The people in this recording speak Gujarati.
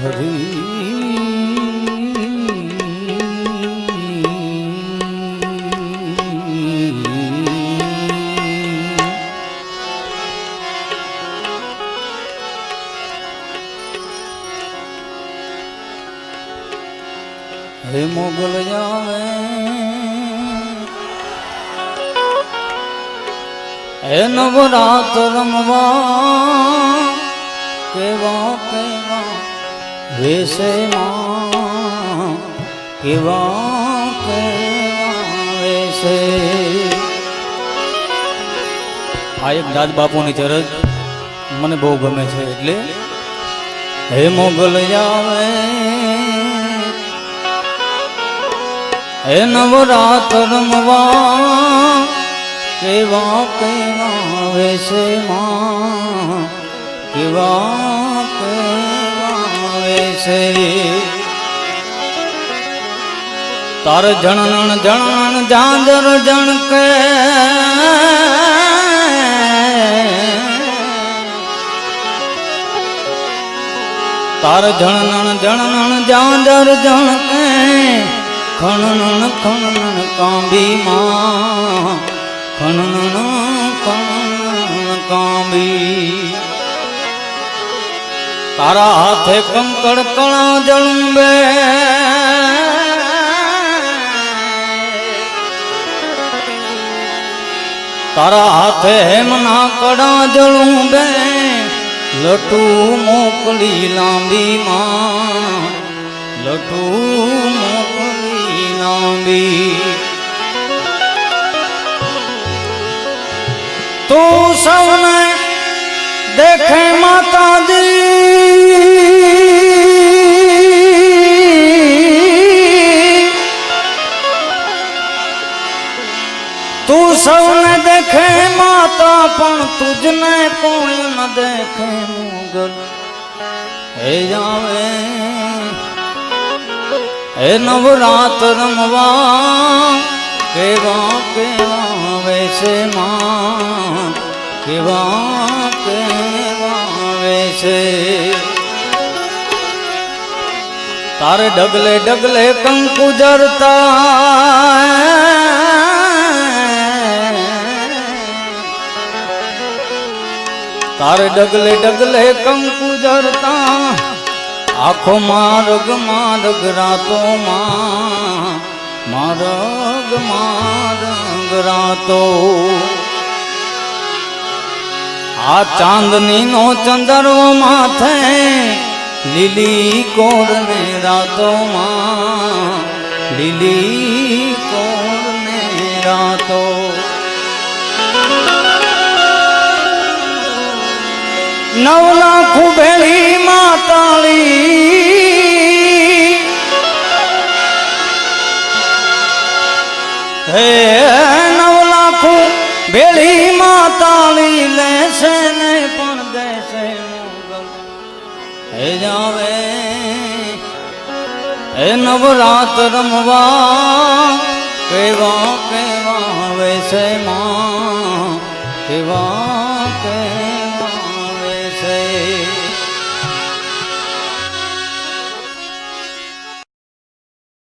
હરી હે મોગલ જાવે હે નવરાત રમવા કેવા કેવા વેસે માં કેવા કેવા વેસે આ એક દાદ બાપુની ચરજ મને બહુ ગમે છે એટલે હે મોગલ જાવે હે નવરાત રમવા કેવા કેવા વેસે માં કેવા કેવા વેસે તાર જણન જણન જાંજર જણકે તાર જણન જણન જાંજર જણકે ખણન ખણન કાંબી માં ખણન ખણન કાંબી તારા હાથે કંકડ કણા જળુંબે તારા હાથે હેમના કડા જળુંબે લટુ મોકલી લાંબી માં લટુ મોકલી લાંબી તું સૌને દેખે માતાજી તું સૌને દેખે માતા પણ તુજને કોઈ ન દેખે મુગલ હે જાવે હે નવરાત રમવા કેવા કેવા વેસે માં કેવા કેવા વેસે તારે ડગલે ડગલે કંકુ જરતા તારે ડગલે ડગલે કંકુ જરતા આખો માર્ગ માર્ગ રાતો માં માર્ગ માર્ગ રાતો આ ચાંદની નો ચંદરો માથે લીલી કોરને રાતો માં લીલી કોરને રાતો નવ લાખ ભેળી માતાળી હે નવ લાખ ભેળી માતાળી લેશે ને પણ દેશે મોગલ હે જાવે હે નવરાત રમવા કેવા કેવા વેસે માં કેવા